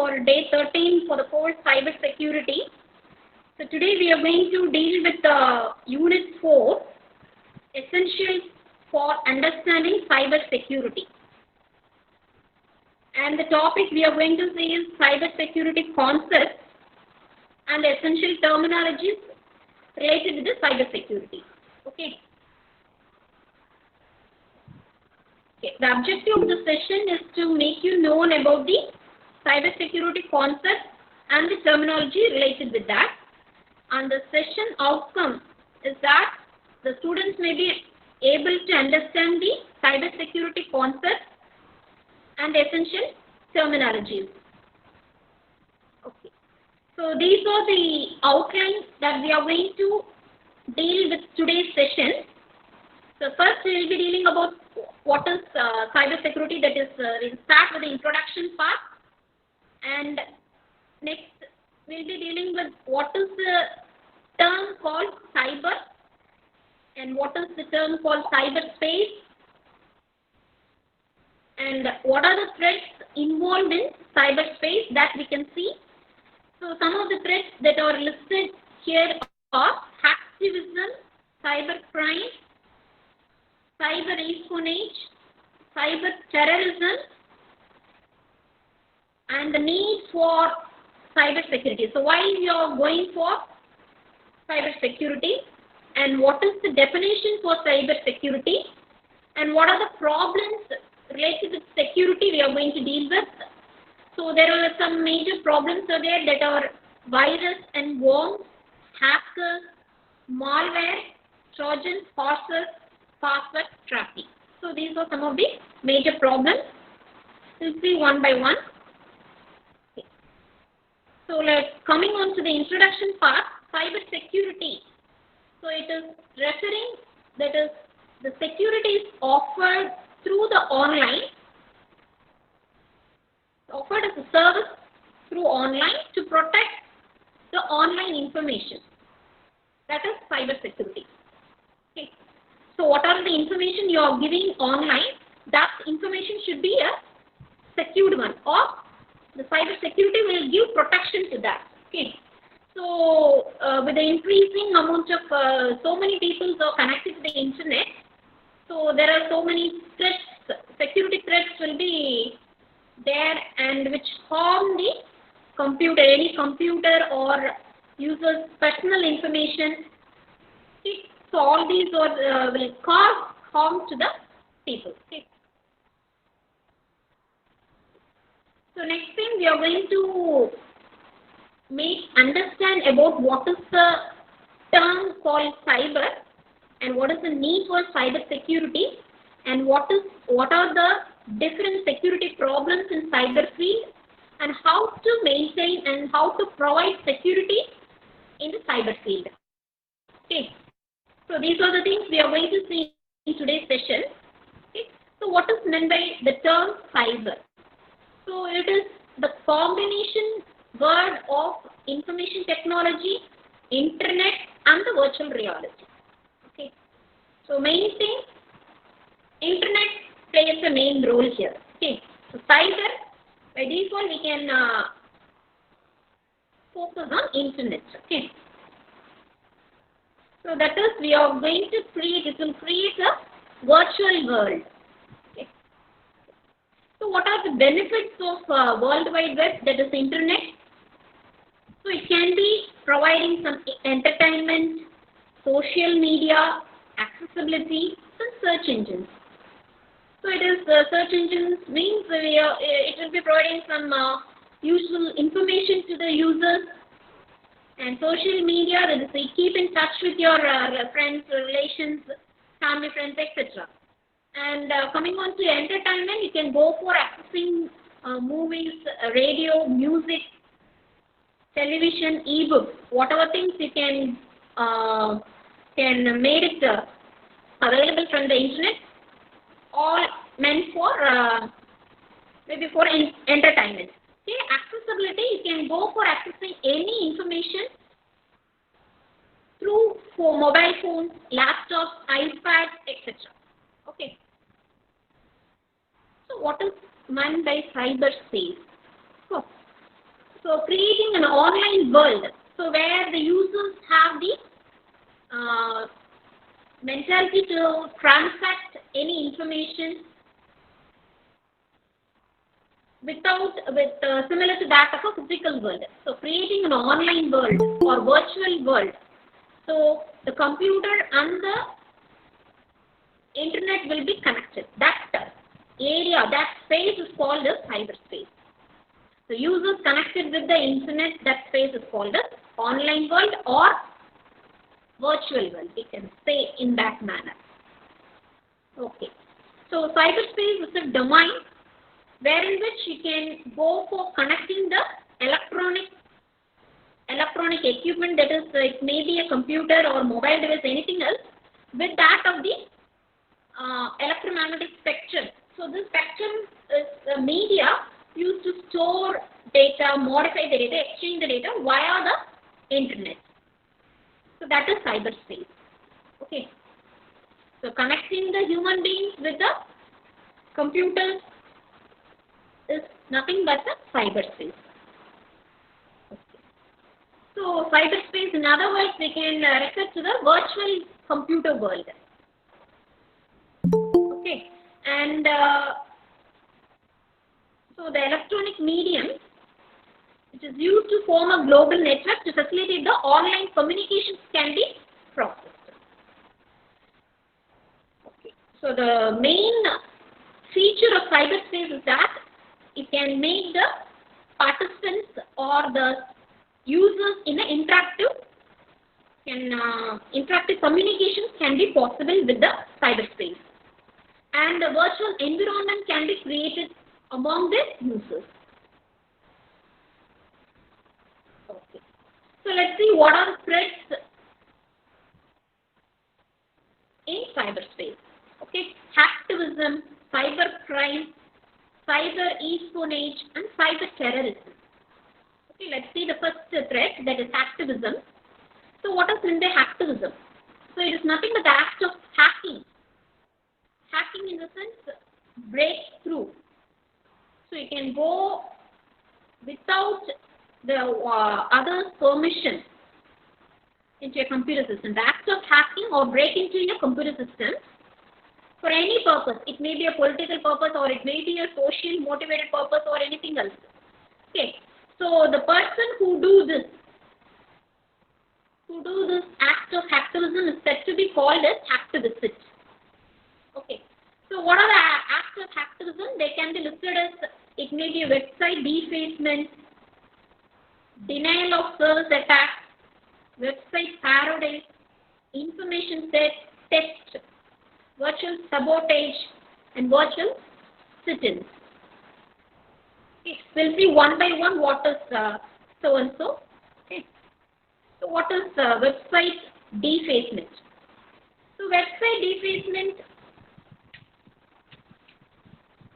for day 13 for the course cyber security. So today we are going to deal with unit 4, essentials for understanding cyber security. And the topic we are going to see is cyber security concepts and essential terminologies related to the cyber security. Okay. The objective of the session is to make you known about the cyber security concepts and the terminology related with that. And the session outcome is that the students may be able to understand the cyber security concepts and essential terminologies. Okay. So these are the outlines that we are going to deal with today's session. So first we will be dealing about what is cyber security. That is, we'll start with the introduction part, and next we'll be dealing with what is the term called cyber and what is the term called cyberspace, and what are the threats involved in cyberspace that we can see. So some of the threats that are listed here are hacktivism, cybercrime, cyber espionage, cyber terrorism, and the need for cyber security. So why we are going for cyber security, and what is the definition for cyber security, and what are the problems related with security we are going to deal with. So there are some major problems there that are virus and worms, hackers, malware, Trojans, horses, password tracking. So these are some of the major problems. We'll see one by one. Okay. So coming on to the introduction part, cyber security. So it is referring, that is, the security is offered through the online, offered as a service through online to protect the online information. That is cyber security. Okay. So what are the information you are giving online? That information should be a secured one, or the cyber security will give protection to that. Okay. So with the increasing amount of so many people are connected to the internet, so there are so many threats, security threats will be there, and which harm the computer, any computer or user's personal information. Okay. So all these are, will cause harm to the people. Okay. So next thing we are going to understand about what is the term called cyber, and what is the need for cyber security, and what are the different security problems in cyber field, and how to maintain and how to provide security in the cyber field. Okay. So these are the things we are going to see in today's session. Okay. So what is meant by the term cyber? So it is the combination word of information technology, internet, and the virtual reality. Okay. So main thing, internet plays a main role here. Okay. So cyber, by default we can focus on internet. Okay. So that is, we are going to create, it will create a virtual world. Okay. So what are the benefits of World Wide Web, that is internet? So it can be providing some entertainment, social media, accessibility, and search engines. So it is search engines means it will be providing some useful information to the users, and social media, that is, we keep in touch with your friends, relations, family, friends, etc. And coming on to entertainment, you can go for accessing movies, radio, music, television, e-books, whatever things you can make it available from the internet, all meant for maybe for entertainment. Okay, accessibility, you can go for accessing any information through mobile phones, laptops, iPads, etc. Okay. So what is meant by cyberspace? So So creating an online world, so where the users have the mentality to transact any information similar to that of a physical world. So creating an online world or virtual world. So the computer and the internet will be connected. That area, that space is called as cyberspace. So users connected with the internet, that space is called as online world or virtual world. We can say in that manner. Okay. So cyberspace is a domain wherein which you can go for connecting the electronic equipment, that is, it may be a computer or mobile device, anything else, with that of the electromagnetic spectrum. So this spectrum is a media used to store data, modify the data, exchange the data via the internet. So that is cyberspace. Okay. So connecting the human beings with the computers is nothing but the cyberspace. Okay. So cyberspace, in other words, we can refer to the virtual computer world. Okay. And so the electronic medium, which is used to form a global network to facilitate the online communications, can be processed. Okay. So the main feature of cyberspace is that it can make the participants or the users in an interactive communications can be possible with the cyberspace, and the virtual environment can be created among the users. Okay. So let's see what are the threats in cyberspace. Okay, hacktivism, cybercrime, cyber espionage, and cyber terrorism. Okay, let's see the first threat, that is hacktivism. So what is in the hacktivism? So it is nothing but the act of hacking. Hacking in the sense breakthrough. So you can go without the other's permission into your computer system. The act of hacking or break into your computer system for any purpose. It may be a political purpose, or it may be a social motivated purpose, or anything else. Okay. So the person who do this act of hacktivism is said to be called as hacktivist. Okay. So what are the acts of hacktivism? They can be listed as, it may be a website defacement, denial of service attack, website parody, information theft, virtual sabotage, and virtual sit-ins. Okay. We'll see one by one what is so and so. Okay. So what is website defacement? So website defacement,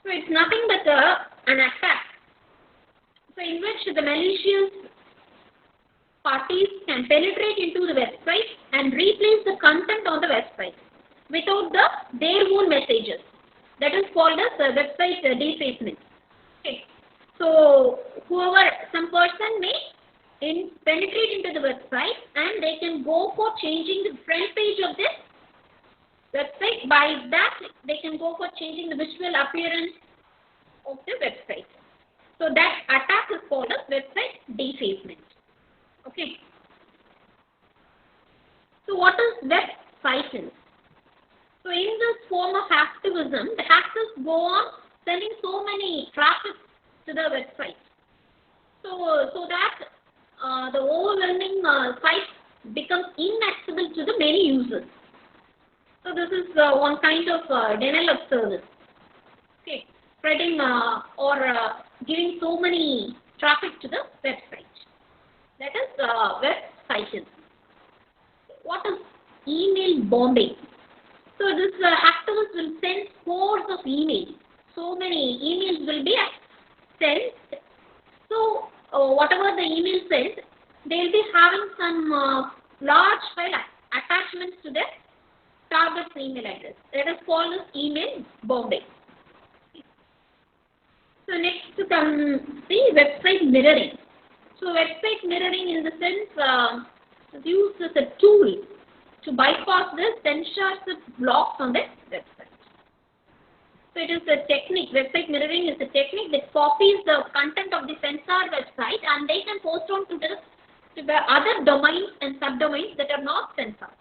so it's nothing but an attack, so in which the malicious parties can penetrate into the website and replace the content on the website without their own messages. That is called as website defacement. Okay. So some person may penetrate into the website, and they can go for changing the front page of this website. By that, they can go for changing the visual appearance of the website. So that attack is called as website defacement. Okay. So what is web sit-ins? So in this form of hacktivism, the hackers go on sending so many traffic to the website, so that the overwhelming site becomes inaccessible to the many users. So this is one kind of denial of service. Okay, spreading or giving so many traffic to the website. That is web sit-ins. What is email bombing? So this hacktivist will send scores of emails. So many emails will be sent. So whatever the email sent, they will be having some large file attachments to their target's email address. That is called as email bombing. So next to come the website mirroring. So website mirroring in the sense is used as a tool to bypass the censorship blocks on the website. So it is a technique, website mirroring is a technique that copies the content of the censored website and they can post on to the other domains and subdomains that are not censored.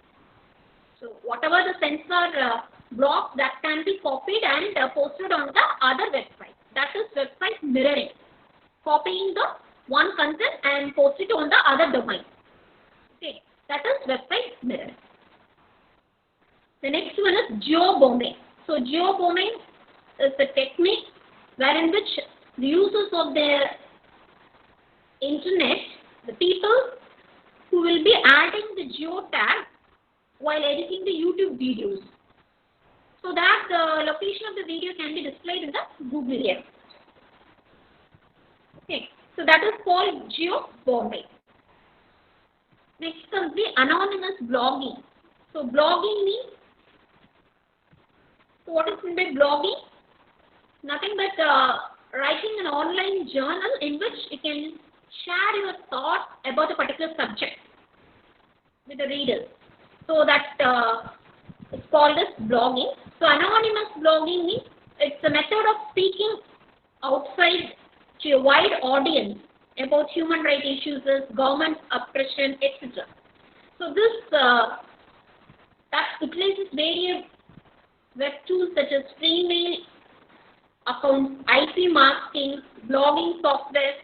So whatever the censor block that can be copied and posted on the other website. That is website mirroring. Copying the one content and post it on the other domain. Okay, that is website mirroring. The next one is geo-bombing. So geo-bombing is a technique wherein which the users of the internet, the people who will be adding the geo tag while editing the YouTube videos, so that the location of the video can be displayed in the Google Earth. Okay, so that is called geo-bombing. Next comes the anonymous blogging. So blogging means, so what is meant by blogging? Nothing but writing an online journal in which you can share your thoughts about a particular subject with the readers. So that it's called as blogging. So anonymous blogging means it's a method of speaking outside to a wide audience about human rights issues, government oppression, etc. So this that utilizes various web tools such as free accounts, IP masking, blogging software,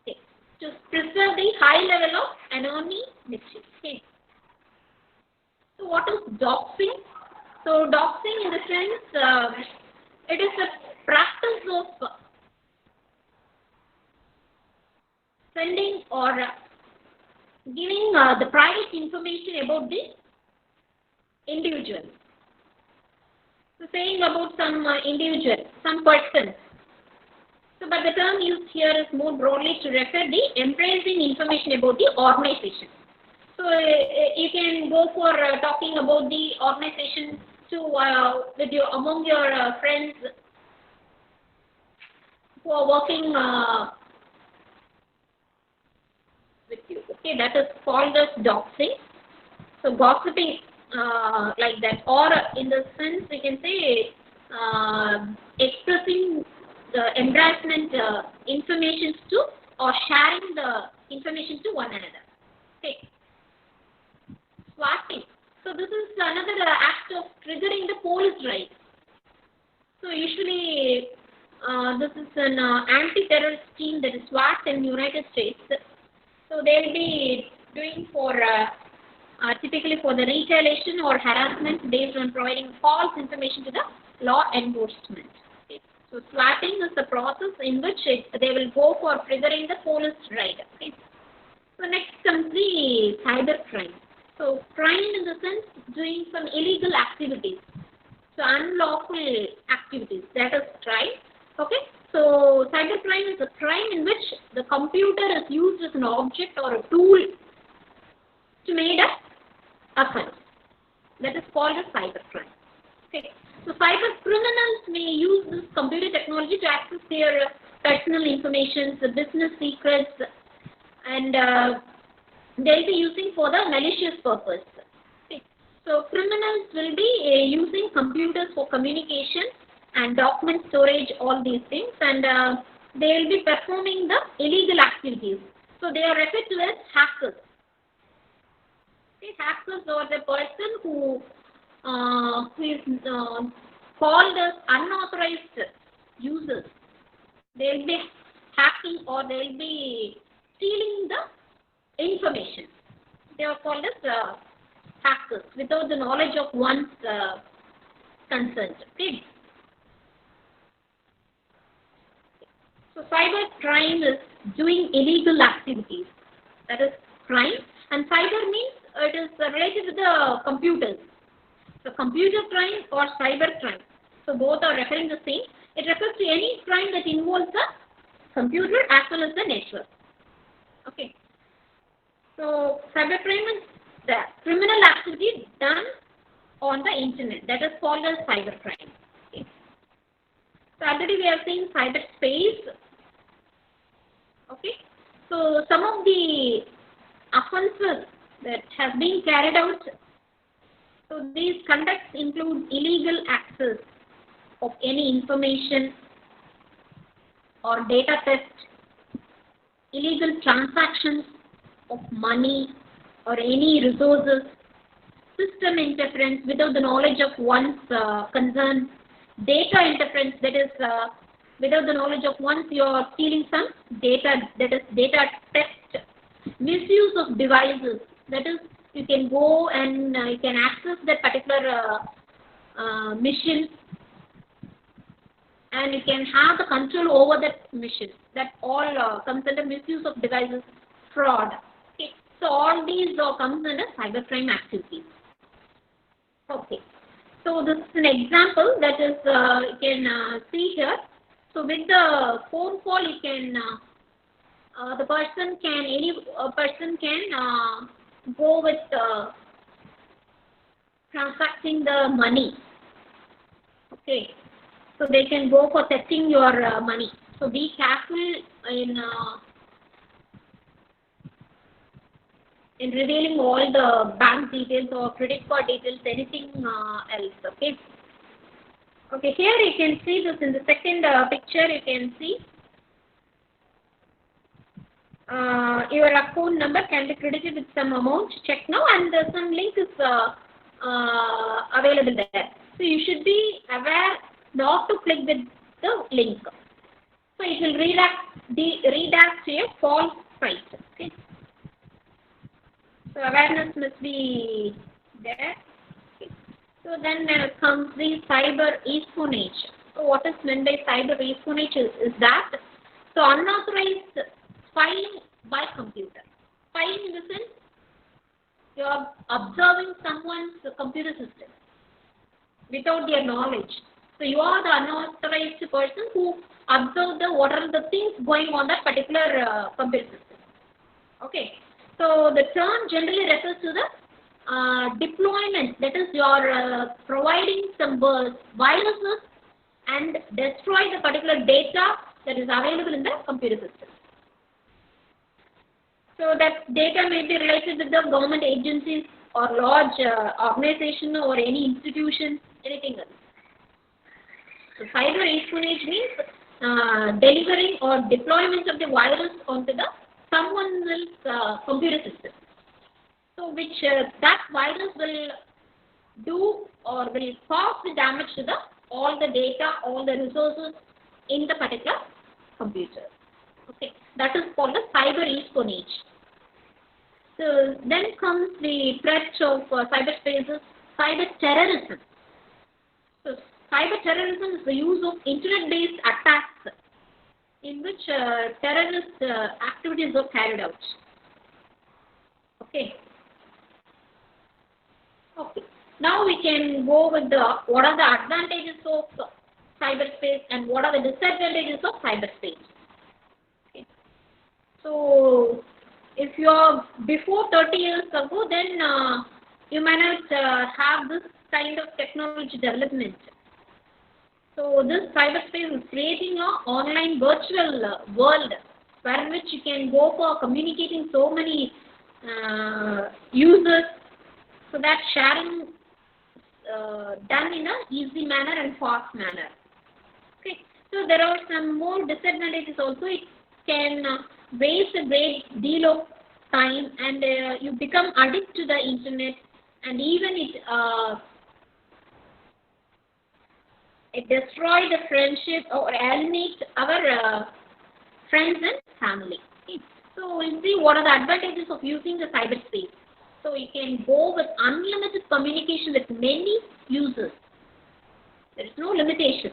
okay, to preserve the high level of anonymity. Okay. So what is doxing? So doxing in the sense it is a practice of sending or giving the private information about the individual. So saying about some individual, some person. So but the term used here is more broadly to refer the embracing information about the organization. So you can go for talking about the organization to with your among your friends who are working with you. Okay, that is called as doxing. So gossiping like that, or in the sense we can say expressing the embarrassment information to or sharing the information to one another. Okay. Swatting. So this is another act of triggering the police drive. So usually this is an anti-terrorist team, that is SWAT in the United States. So they will be doing for typically for the retaliation or harassment based on providing false information to the law enforcement. Okay. So swatting is the process in which they will go for triggering the police raid. Okay. So next comes the cybercrime. So crime in the sense doing some illegal activities. So unlawful activities, that is crime. Okay. So cybercrime is a crime in which the computer is used as an object or a tool to make a offense. That is called as cybercrime. Okay. So cyber criminals may use this computer technology to access their personal information, the business secrets, and they'll be using for the malicious purpose. Okay. So criminals will be using computers for communication and document storage, all these things, and they will be performing the illegal activities. So they are referred to as hackers. Okay. Hackers are the person who is called as unauthorized users. They will be hacking or they will be stealing the information. They are called as hackers without the knowledge of one's consent. Okay. So cyber crime is doing illegal activities. That is crime. And cyber means it is related to the computers. So computer crime or cyber crime. So both are referring to the same. It refers to any crime that involves the computer as well as the network. Okay. So cybercrime is the criminal activity done on the internet. That is called as cybercrime. Okay. So already we have seen cyberspace. Okay. So So some of the offences that have been carried out, so these conducts include illegal access of any information or data theft, illegal transactions of money or any resources, system interference without the knowledge of one's concern, data interference, that is without the knowledge of once you are stealing some data, that is data theft, misuse of devices, that is you can go and you can access that particular mission and you can have the control over that mission. That all comes under misuse of devices, fraud. Okay. So all these comes under cybercrime activities. Okay. So this is an example that is you can see here. So with the phone call, you can the person can person can go with transacting the money. Okay. So they can go for thefting your money. So be careful in revealing all the bank details or credit card details, anything else. Okay. Okay. Here you can see this in the second picture. You can see your account number can be credited with some amount. Check now, and some link is available there. So you should be aware not to click with the link. So it will redact to a false site. Okay. So awareness must be there. Okay. So then comes the cyber espionage. So what is meant by cyber espionage is that so unauthorized spying by computer. Spying in the sense you are observing someone's computer system without their knowledge. So you are the unauthorized person who observe what are the things going on that particular computer system. Okay. So the term generally refers to the deployment, that is you are providing some viruses and destroy the particular data that is available in the computer system. So that data may be related with the government agencies or large organization or any institution, anything else. So cyber espionage means delivering or deployment of the virus onto the someone else's computer system. So which that virus will do or will cause the damage to all the data, all the resources in the particular computer. Okay, that is called the cyber espionage. So then comes the threat of cyberspaces, cyber terrorism. So cyber terrorism is the use of internet-based attacks in which terrorist activities are carried out. Okay. Okay. Now we can go with what are the advantages of cyberspace and what are the disadvantages of cyberspace. Okay. So if you are before 30 years ago, then you may not have this kind of technology development. So this cyberspace is creating an online virtual world where in which you can go for communicating so many users, so that sharing done in an easy manner and fast manner. Okay. So there are some more disadvantages also. It can waste a great deal of time and you become addicted to the internet, and even it destroys the friendship or alienate our friends and family. Okay. So we'll see what are the advantages of using the cyberspace. So you can go with unlimited communication with many users. There is no limitation.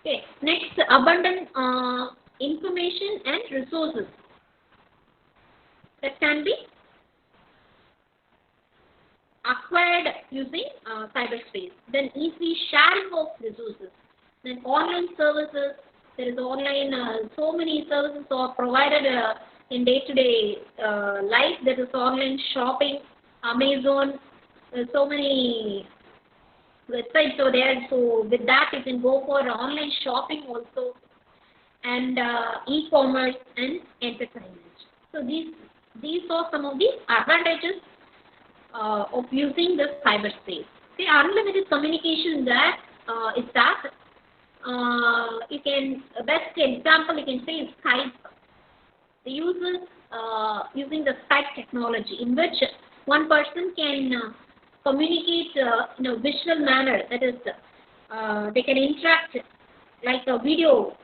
Okay. Next, abundant information and resources that can be acquired using cyberspace. Then easy sharing of resources. Then online services. There is online, so many services are provided in day-to-day life. There is online shopping, Amazon, so many websites are there. So with that you can go for online shopping also. and e-commerce and entertainment. So these are some of the advantages of using the cyberspace. The unlimited communication that is that you can best example you can say is Skype. The users using the Skype technology in which one person can communicate in a visual manner. That is, they can interact like a video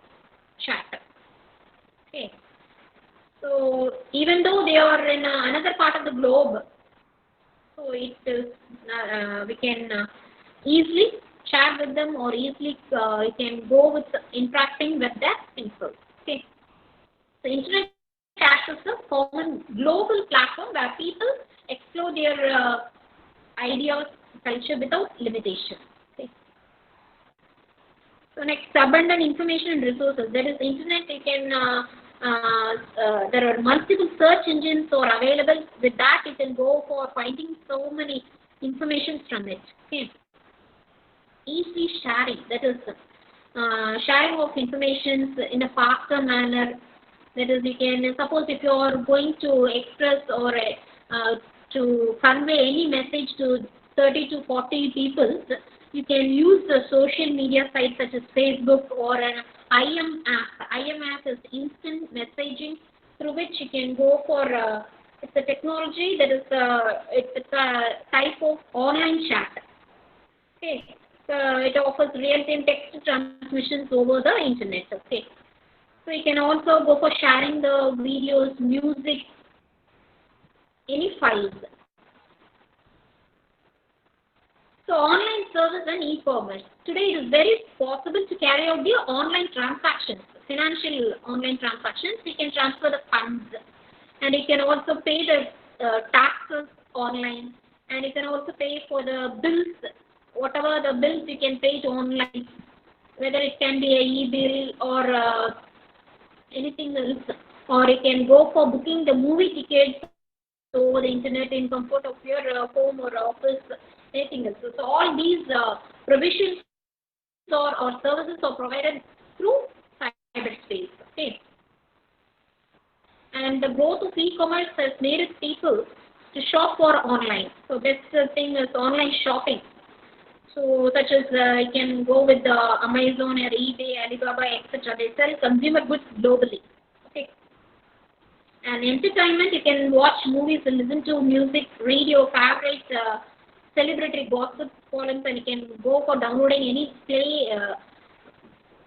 chat. Okay. So even though they are in another part of the globe, so it is we can easily chat with them or easily you can go with interacting with their people. Okay. So internet acts as a common global platform where people explore their ideas, culture without limitation. Okay. So next, abundant information and resources. There is internet. You can there are multiple search engines are available. With that, you can go for finding so many information from it. Okay. Easy sharing. That is sharing of information in a faster manner. That is, you can suppose if you are going to express or to convey any message to 30 to 40 people, you can use the social media sites such as Facebook or an IM app. IM app is instant messaging through which you can go for it's a technology that is it's a type of online chat. Okay, so it offers real-time text transmissions over the internet. Okay. So you can also go for sharing the videos, music, any files. So online service and e-commerce. Today it is very possible to carry out the online transactions, financial online transactions. You can transfer the funds and you can also pay the taxes online, and you can also pay for the bills, whatever the bills you can pay it online, whether it can be a e-bill or anything else, or you can go for booking the movie tickets over the internet in comfort of your home or office, anything else. So all these provisions or services are provided through cyberspace. Okay. And the growth of e-commerce has made it people to shop for online. So best thing is online shopping. So such as you can go with Amazon or eBay, Alibaba, etc. They sell consumer goods globally. Okay. And entertainment, you can watch movies and listen to music, read your favorite celebrity gossip columns, and you can go for downloading any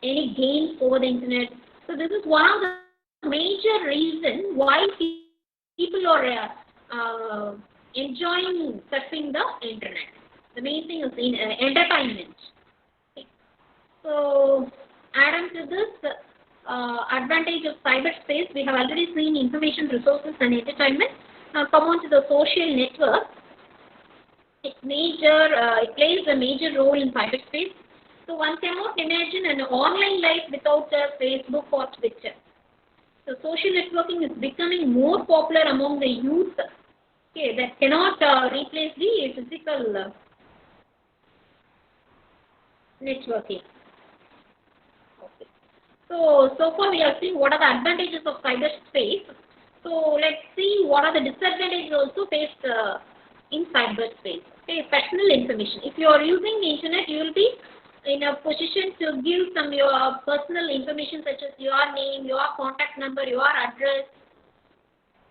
any games over the internet. So this is one of the major reasons why people are enjoying surfing the internet. The main thing is in entertainment. Okay. So, add on to this advantage of cyberspace, we have already seen information resources and entertainment. Now come on to the social network. It plays a major role in cyberspace. So one cannot imagine an online life without Facebook or Twitter. So social networking is becoming more popular among the youth. Okay, that cannot replace the physical networking. Okay. So far we have seen what are the advantages of cyberspace. So let's see what are the disadvantages also faced in cyberspace. Okay, personal information. If you are using the internet, you will be in a position to give some your personal information such as your name, your contact number, your address,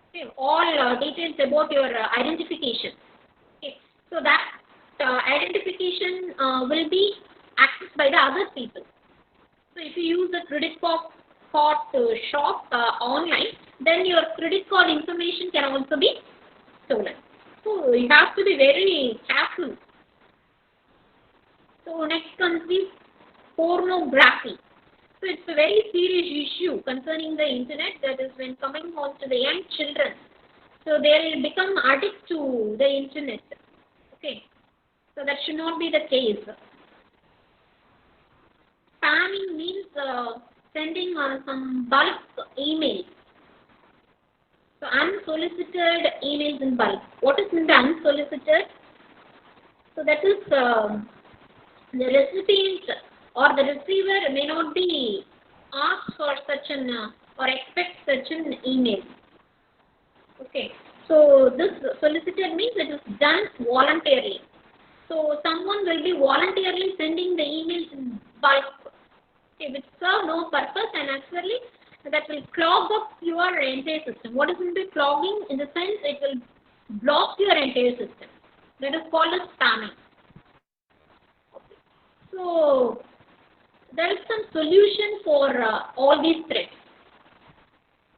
okay, all details about your identification. Okay, so that identification will be accessed by the other people. So if you use a credit card to shop online, then your credit card information can also be stolen. So you have to be very careful. So next comes the pornography. So it's a very serious issue concerning the internet, that is when coming on to the young children. So they will become addicted to the internet. Okay. So that should not be the case. Spamming means sending some bulk emails. So unsolicited emails in bulk. What is in the unsolicited? So that is the recipient or the receiver may not be ask for such an or expect such an email. Okay. So this solicited means it is done voluntarily. So someone will be voluntarily sending the emails in bulk, okay, which serve no purpose, and actually that will clog up your entire system. What is going to be clogging? In the sense, it will block your entire system. That is called as spamming. So there is some solution for all these threats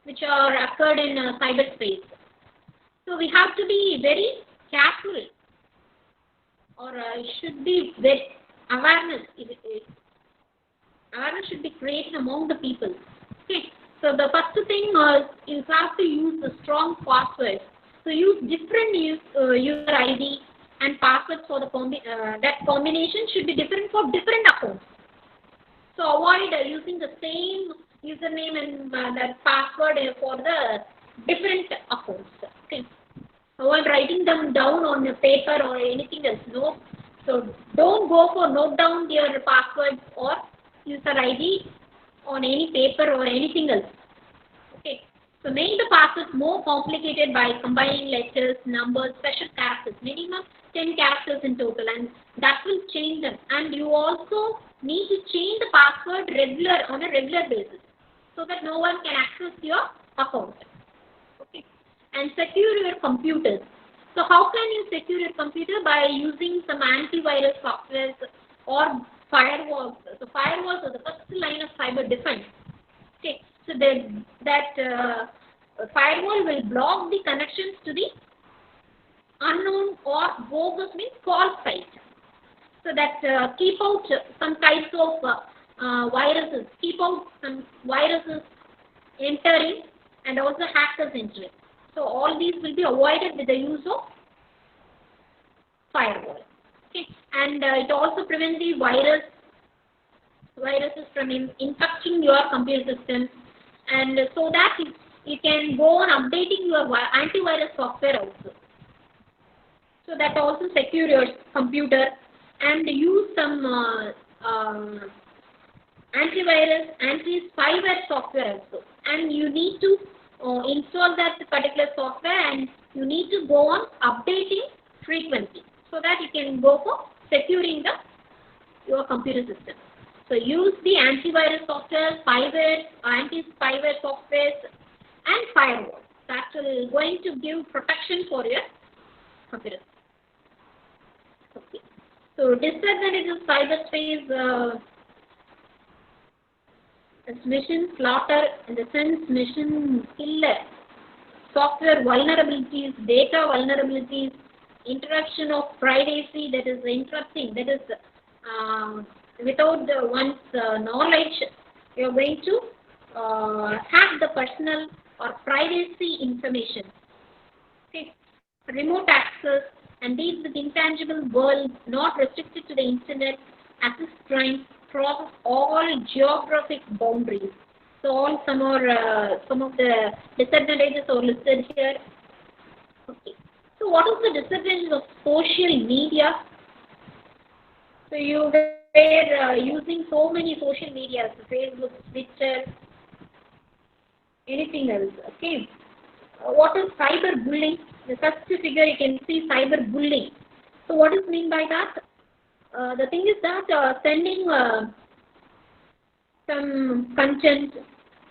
which are occurred in cyberspace. So we have to be very careful, or should be very awareness. Awareness should be created among the people. Okay. So the first thing you have to use the strong passwords. So use different user ID and passwords for the that combination should be different for different accounts. So avoid using the same username and that password for the different accounts. Okay. Avoid writing them down on a paper or anything else. No. So don't go for note down your passwords or user ID on any paper or anything else. Okay. So make the passwords more complicated by combining letters, numbers, special characters, minimum 10 characters in total, and that will change them. And you also need to change the password on a regular basis so that no one can access your account. Okay. And secure your computers. So how can you secure your computer? By using some antivirus software or firewalls. So firewalls are the first line of cyber defense. Okay. So that firewall will block the connections to the unknown or bogus means false site. So that keep out some types of viruses. Keep out some viruses entering and also hackers entering. So all these will be avoided with the use of firewall. Okay. And it also prevents the viruses from infecting your computer system, and so that you can go on updating your antivirus software also. So that also secure your computer, and use some antivirus, anti-spyware software also. And you need to install that particular software, and you need to go on updating frequently so that you can go for securing your computer system. So use the antivirus software, spyware, anti-spyware software, and firewall. That will going to give protection for your computer system. Okay. So disadvantages of cyberspace is mission slaughter, in the sense mission killer, software vulnerabilities, data vulnerabilities, interruption of privacy, that is interrupting, that is without one's knowledge, you are going to hack the personal or privacy information. Okay. Remote access and deals with intangible worlds not restricted to the internet, assist crimes, cross all geographic boundaries. So all some of the disadvantages are listed here. Okay. So what is the disadvantage of social media? So you were using so many social media, so Facebook, Twitter, anything else. Okay. What is cyberbullying? The first figure you can see cyberbullying. So what is mean by that? The thing is that sending some content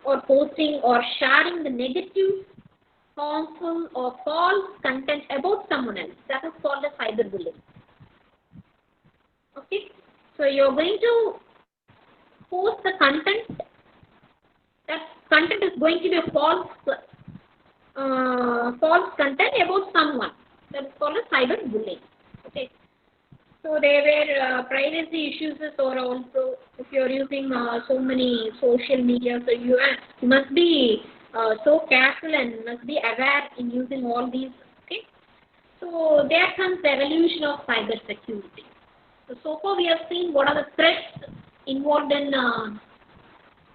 or posting or sharing the negative, harmful or false content about someone else. That is called as cyberbullying. Okay. So you're going to post the content. That content is going to be a false content about someone. That is called as cyberbullying. Okay. So there were privacy issues, or also if you are using so many social media, so you must be so careful and must be aware in using all these. Okay. So there comes the evolution of cyber security. So far we have seen what are the threats involved in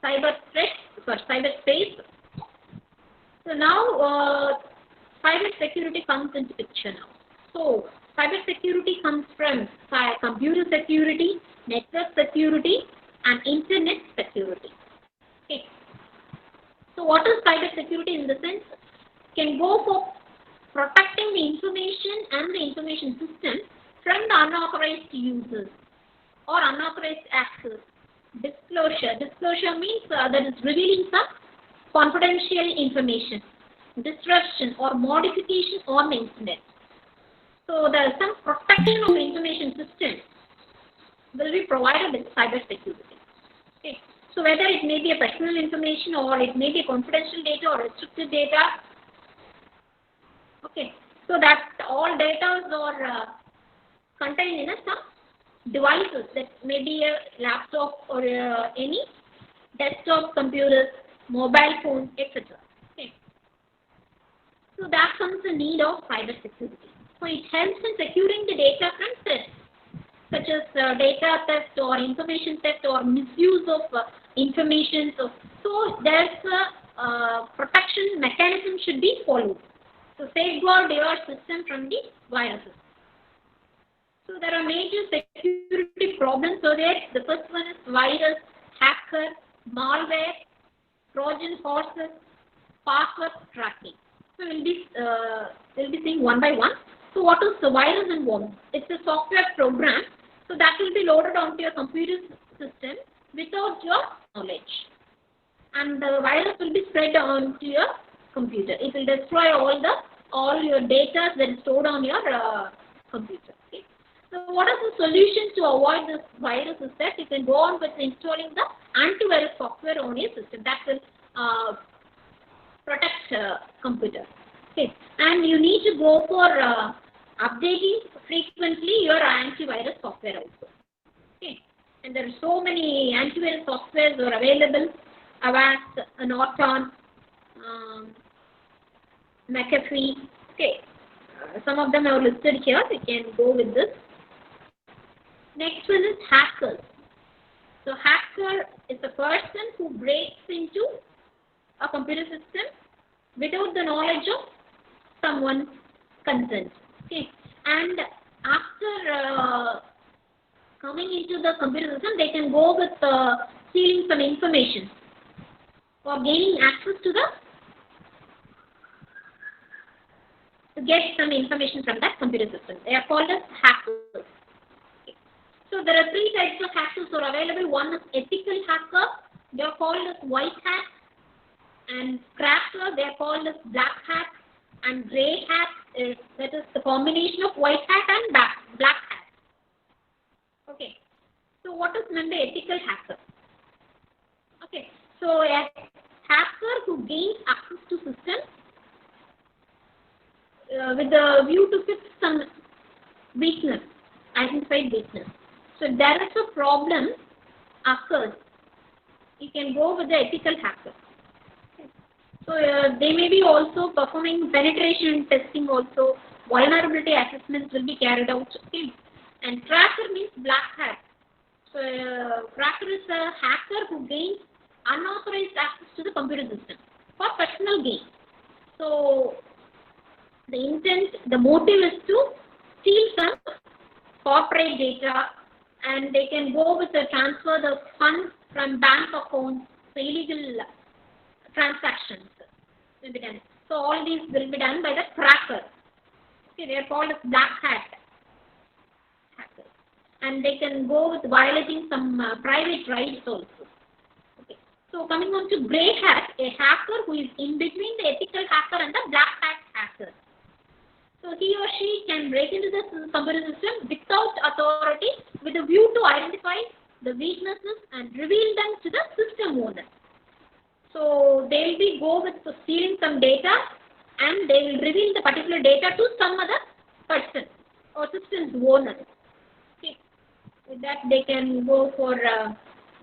cyberspace. So now cyber security comes into picture now. So cyber security comes from computer security, network security, and internet security. Okay. So what is cyber security in the sense? Can go for protecting the information and the information system from the unauthorized users or unauthorized access. Disclosure. Disclosure means that is revealing some confidential information, disruption or modification on the internet. So there is some protection of information system will be provided with cyber security. Okay. So whether it may be a personal information or it may be confidential data or restricted data. Okay. So that all data are contained in some devices that may be a laptop or any desktop computers, mobile phones, etc. Okay. So that comes the need of cyber security. So it helps in securing the data from threats such as data theft or information theft or misuse of information. So there's a protection mechanism should be followed to safeguard your system from the viruses. So there are major security problems. So there, the first one is virus, hacker, malware, Trojan horses, password cracking. So we'll be seeing one by one. So what is the virus and worm? It's a software program. So that will be loaded onto your computer system without your knowledge. And the virus will be spread onto your computer. It will destroy all your data that is stored on your computer. Okay. So what is the solution to avoid this virus is that you can go on with installing the antivirus software on your system. That will protect computer. Okay. And you need to go for updating frequently your antivirus software also. Okay. And there are so many antivirus softwares are available. Avast, Norton, McAfee. Okay. Some of them are listed here. We can go with this. Next one is hackers. So hacker is a person who breaks into a computer system without the knowledge of someone's consent. Okay. And after coming into the computer system, they can go with stealing some information or gaining access to get some information from that computer system. They are called as hackers. Okay. So there are three types of hackers that are available. One is ethical hacker. They are called as white hat. And cracker, they are called as black hat. And grey hat, that is the combination of white hat and black hat. Okay. So what is meant by ethical hacker? Okay. So a hacker who gains access to systems with the view to fix some weakness, identified weakness. So if there is a problem occurs, you can go with the ethical hacker. So they may be also performing penetration testing also, vulnerability assessments will be carried out. Okay. And cracker means black hat. So cracker is a hacker who gains unauthorized access to the computer system for personal gain. So the intent, the motive is to steal some corporate data, and they can go with the transfer the funds from bank accounts, so illegal transactions will be done. So all these will be done by the cracker. Okay, they are called as black hat hackers, and they can go with violating some private rights also. Okay. So coming on to grey hat, a hacker who is in between the ethical hacker and the black hat hacker. So he or she can break into the computer system without authority with a view to identify the weaknesses and reveal them to the system owner. So they will be go with stealing some data, and they will reveal the particular data to some other person or system's owner. Okay. With that they can go for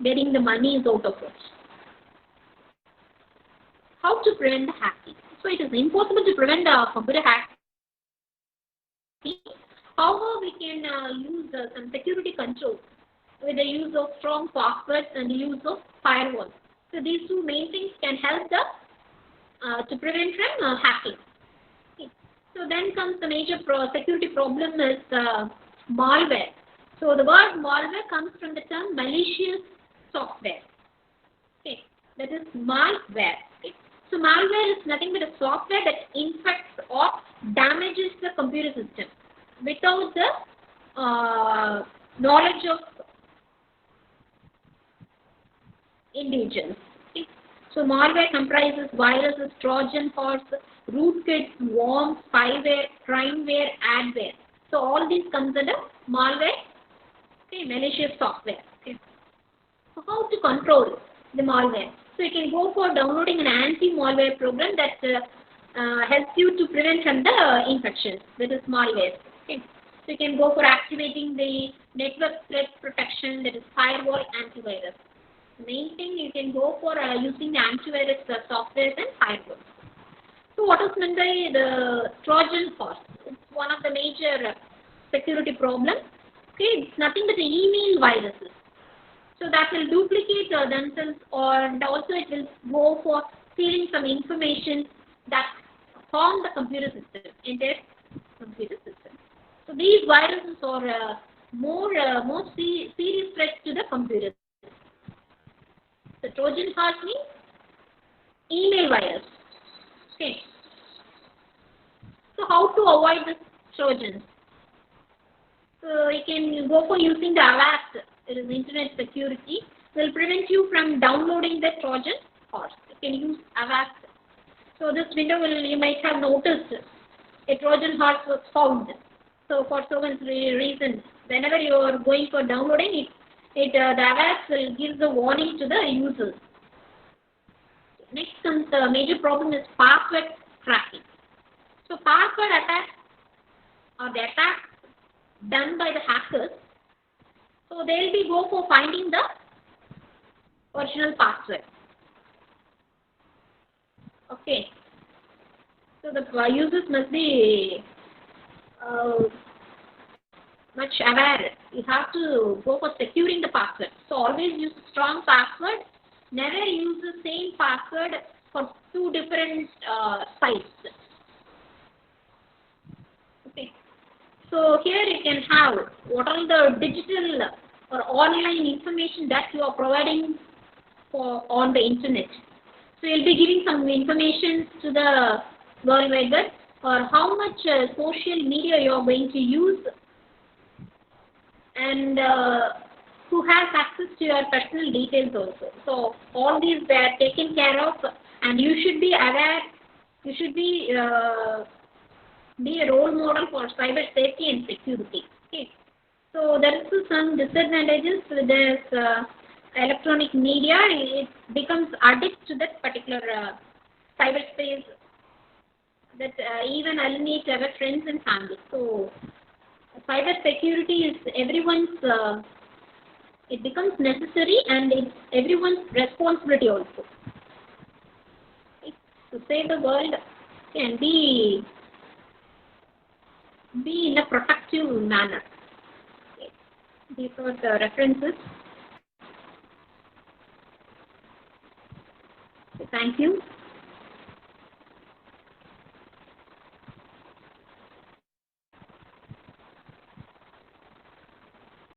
getting the monies out of it. How to prevent the hacking? So it is impossible to prevent computer hacking. However, we can use some security controls with the use of strong passwords and the use of firewalls. So these two main things can help to prevent from hacking. Okay. So then comes the major security problem is malware. So the word malware comes from the term malicious software. Okay. that is malware. Okay. So malware is nothing but a software that infects or damages the computer system without the knowledge of individuals. Okay. So malware comprises viruses, Trojan horse, rootkits, worms, spyware, crimeware, adware. So all these comes under malware, okay, malicious software. Okay. So how to control the malware? So you can go for downloading an anti-malware program that helps you to prevent from the infections. That is malware. Okay. So you can go for activating the network threat protection, that is firewall, antivirus. Main thing you can go for using the antivirus software and firewalls. So what is meant by the Trojan horse? It's one of the major security problems. Okay, it's nothing but the email viruses. So that will duplicate themselves, and also it will go for stealing some information that harm the computer system, entire computer system. So these viruses are more serious threats to the computer. The Trojan horse means email virus. Okay. So how to avoid the Trojans? So you can go for using the Avast, it is internet security, will prevent you from downloading the Trojan horse. You can use Avast. So this window you might have noticed a Trojan horse was found. So for so many reasons, whenever you are going for downloading the Avast will give the warning to the users. Next comes the major problem is password cracking. So password attacks or the attacks done by the hackers. So they will be go for finding the original password. Okay. So the users must be much aware. You have to go for securing the password. So always use strong password. Never use the same password for two different sites. Okay. So here you can have what are the digital or online information that you are providing for on the internet. So you'll be giving some information to the World Wide Web, or how much social media you are going to use, and who has access to your personal details also. So all these were taken care of, and you should be aware. You should be a role model for cyber safety and security. Okay. So there is some disadvantages with this electronic media. It becomes addicted to that particular cyberspace that even alienate our friends and family. So cyber security is everyone's. It becomes necessary, and it's everyone's responsibility also. Okay. To save the world can be in a productive manner. Okay. These are the references. Okay, thank you.